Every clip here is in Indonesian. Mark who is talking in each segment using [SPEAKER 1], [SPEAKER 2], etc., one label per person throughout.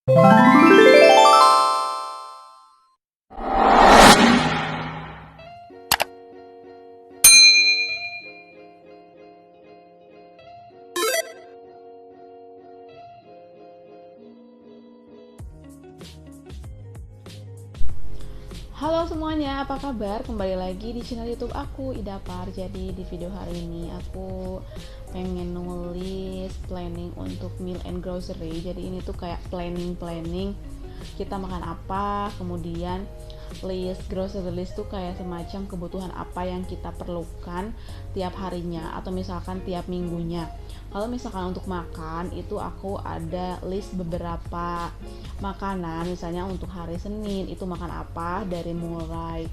[SPEAKER 1] Halo semuanya, apa kabar? Kembali lagi di channel YouTube aku, Idapar. Jadi di video hari ini aku pengen nulis planning untuk meal and grocery. Jadi ini tuh kayak planning kita makan apa, kemudian grocery list tuh kayak semacam kebutuhan apa yang kita perlukan tiap harinya atau misalkan tiap minggunya. Kalau misalkan untuk makan itu aku ada list beberapa makanan, misalnya untuk hari Senin itu makan apa dari mulai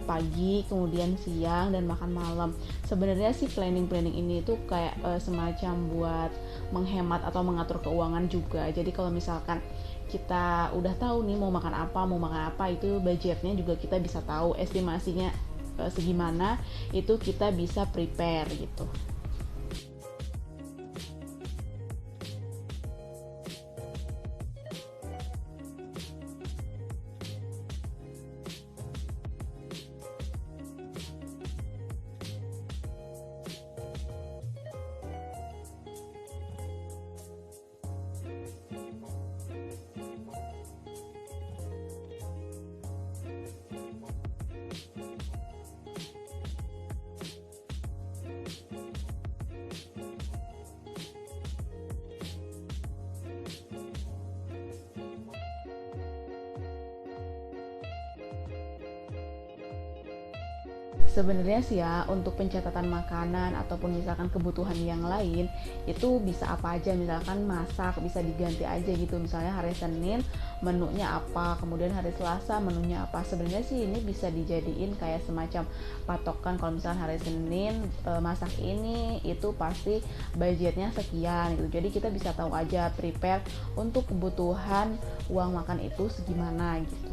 [SPEAKER 1] pagi, kemudian siang dan makan malam. Sebenarnya sih planning ini tuh kayak semacam buat menghemat atau mengatur keuangan juga. Jadi kalau misalkan kita udah tahu nih mau makan apa, itu budgetnya juga kita bisa tahu estimasinya segimana, itu kita bisa prepare gitu. Sebenarnya sih ya untuk pencatatan makanan ataupun misalkan kebutuhan yang lain itu bisa apa aja, misalkan masak bisa diganti aja gitu, misalnya hari Senin menunya apa, kemudian hari Selasa menunya apa. Sebenarnya sih ini bisa dijadiin kayak semacam patokan. Kalau misalkan hari Senin masak ini itu pasti budgetnya sekian gitu, jadi kita bisa tahu aja prepare untuk kebutuhan uang makan itu segimana gitu.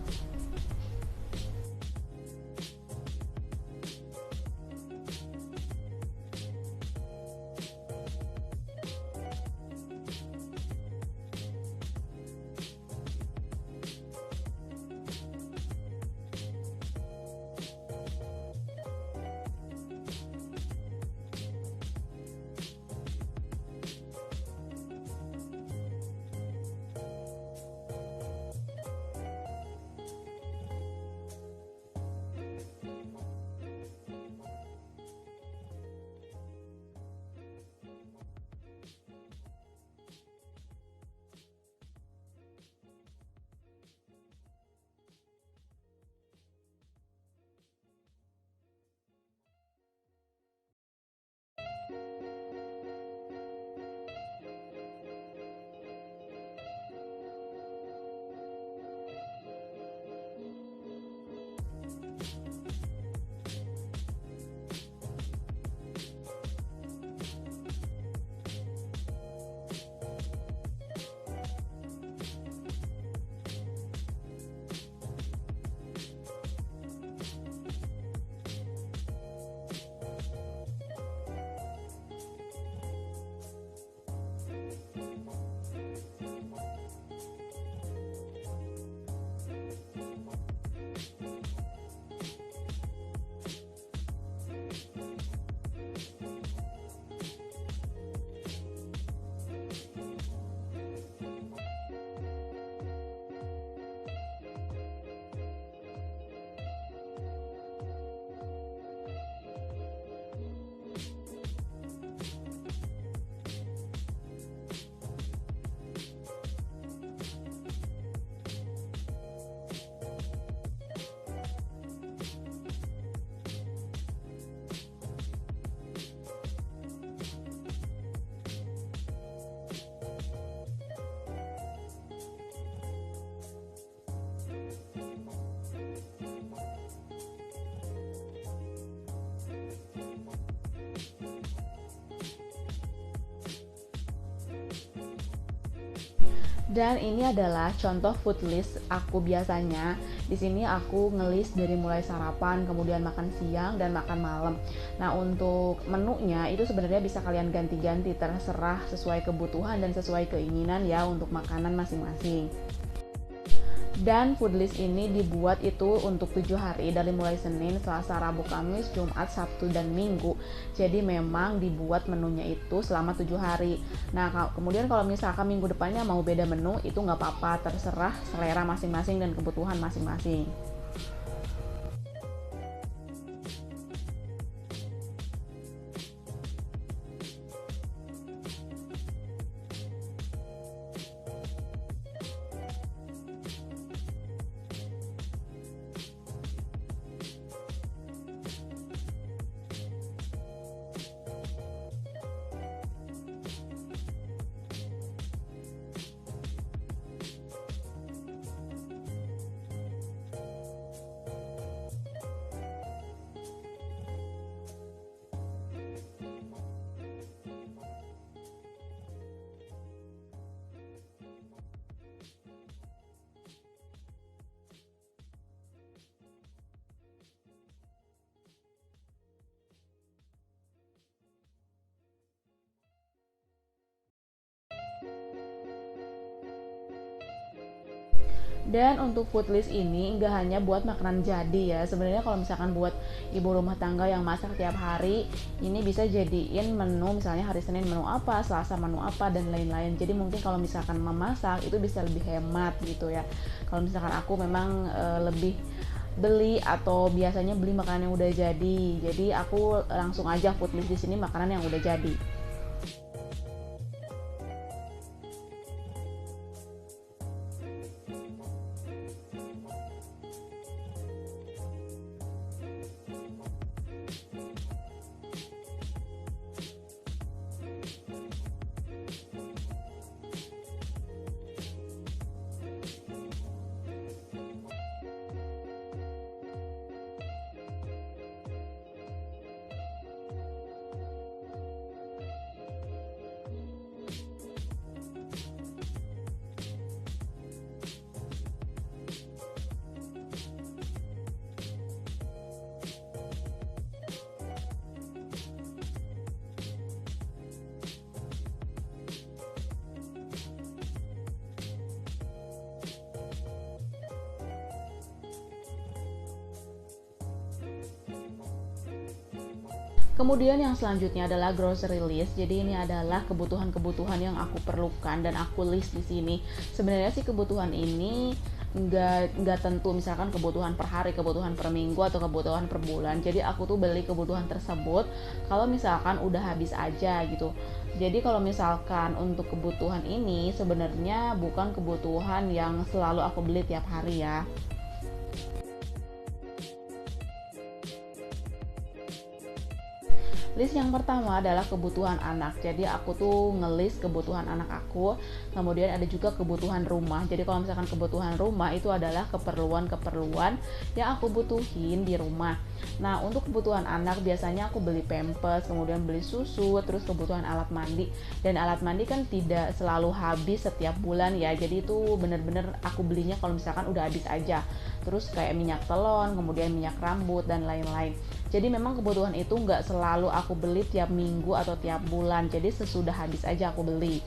[SPEAKER 1] Dan ini adalah contoh food list aku biasanya. Di sini aku ngelis dari mulai sarapan, kemudian makan siang dan makan malam. Nah, untuk menunya itu sebenarnya bisa kalian ganti-ganti, terserah sesuai kebutuhan dan sesuai keinginan ya untuk makanan masing-masing. Dan food list ini dibuat itu untuk 7 hari, dari mulai Senin, Selasa, Rabu, Kamis, Jumat, Sabtu, dan Minggu. Jadi memang dibuat menunya itu selama 7 hari. Nah kemudian kalau misalkan minggu depannya mau beda menu, itu nggak apa-apa, terserah selera masing-masing dan kebutuhan masing-masing. Dan untuk food list ini nggak hanya buat makanan jadi ya. Sebenarnya kalau misalkan buat ibu rumah tangga yang masak tiap hari, ini bisa jadiin menu, misalnya hari Senin menu apa, Selasa menu apa, dan lain-lain. Jadi mungkin kalau misalkan memasak itu bisa lebih hemat gitu ya. Kalau misalkan aku memang lebih beli atau biasanya beli makanan yang udah jadi. Jadi aku langsung aja food list di sini makanan yang udah jadi. Kemudian yang selanjutnya adalah grocery list. Jadi ini adalah kebutuhan-kebutuhan yang aku perlukan dan aku list di sini. Sebenarnya sih kebutuhan ini nggak tentu, misalkan kebutuhan per hari, kebutuhan per minggu, atau kebutuhan per bulan. Jadi aku tuh beli kebutuhan tersebut kalau misalkan udah habis aja gitu. Jadi kalau misalkan untuk kebutuhan ini sebenarnya bukan kebutuhan yang selalu aku beli tiap hari ya. List yang pertama adalah kebutuhan anak. Jadi aku tuh ngelis kebutuhan anak aku. Kemudian ada juga kebutuhan rumah. Jadi kalau misalkan kebutuhan rumah itu adalah keperluan-keperluan yang aku butuhin di rumah. Nah untuk kebutuhan anak biasanya aku beli pampers, kemudian beli susu, terus kebutuhan alat mandi. Dan alat mandi kan tidak selalu habis setiap bulan ya. Jadi itu bener-bener aku belinya kalau misalkan udah habis aja. Terus kayak minyak telon, kemudian minyak rambut, dan lain-lain. Jadi memang kebutuhan itu nggak selalu aku beli tiap minggu atau tiap bulan. Jadi sesudah habis aja aku beli.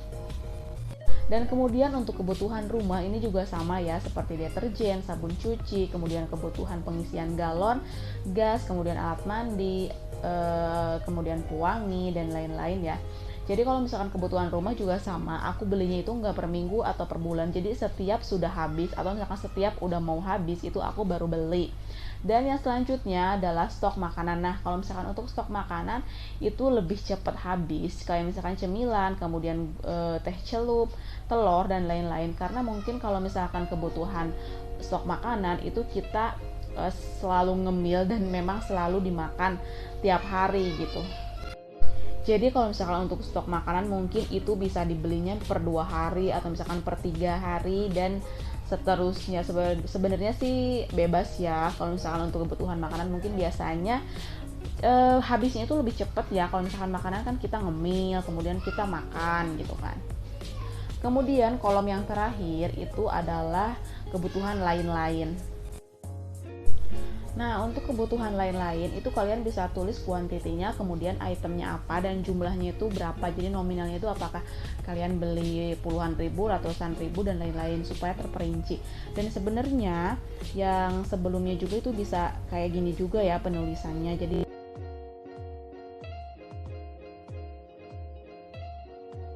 [SPEAKER 1] Dan kemudian untuk kebutuhan rumah ini juga sama ya, seperti deterjen, sabun cuci, kemudian kebutuhan pengisian galon, gas, kemudian alat mandi, kemudian pewangi, dan lain-lain ya. Jadi kalau misalkan kebutuhan rumah juga sama, aku belinya itu nggak per minggu atau per bulan. Jadi setiap sudah habis atau misalkan setiap udah mau habis itu aku baru beli. Dan yang selanjutnya adalah stok makanan. Nah kalau misalkan untuk stok makanan itu lebih cepat habis, kayak misalkan cemilan, kemudian teh celup, telur, dan lain-lain. Karena mungkin kalau misalkan kebutuhan stok makanan itu kita selalu ngemil dan memang selalu dimakan tiap hari gitu. Jadi kalau misalkan untuk stok makanan mungkin itu bisa dibelinya per 2 hari atau misalkan per 3 hari dan seterusnya. Sebenarnya sih bebas ya. Kalau misalkan untuk kebutuhan makanan mungkin biasanya habisnya itu lebih cepat ya. Kalau misalkan makanan kan kita ngemil, kemudian kita makan gitu kan. Kemudian kolom yang terakhir itu adalah kebutuhan lain-lain. Nah, untuk kebutuhan lain-lain itu kalian bisa tulis kuantitinya, kemudian itemnya apa dan jumlahnya itu berapa. Jadi nominalnya itu apakah kalian beli puluhan ribu, ratusan ribu dan lain-lain supaya terperinci. Dan sebenarnya yang sebelumnya juga itu bisa kayak gini juga ya penulisannya. Jadi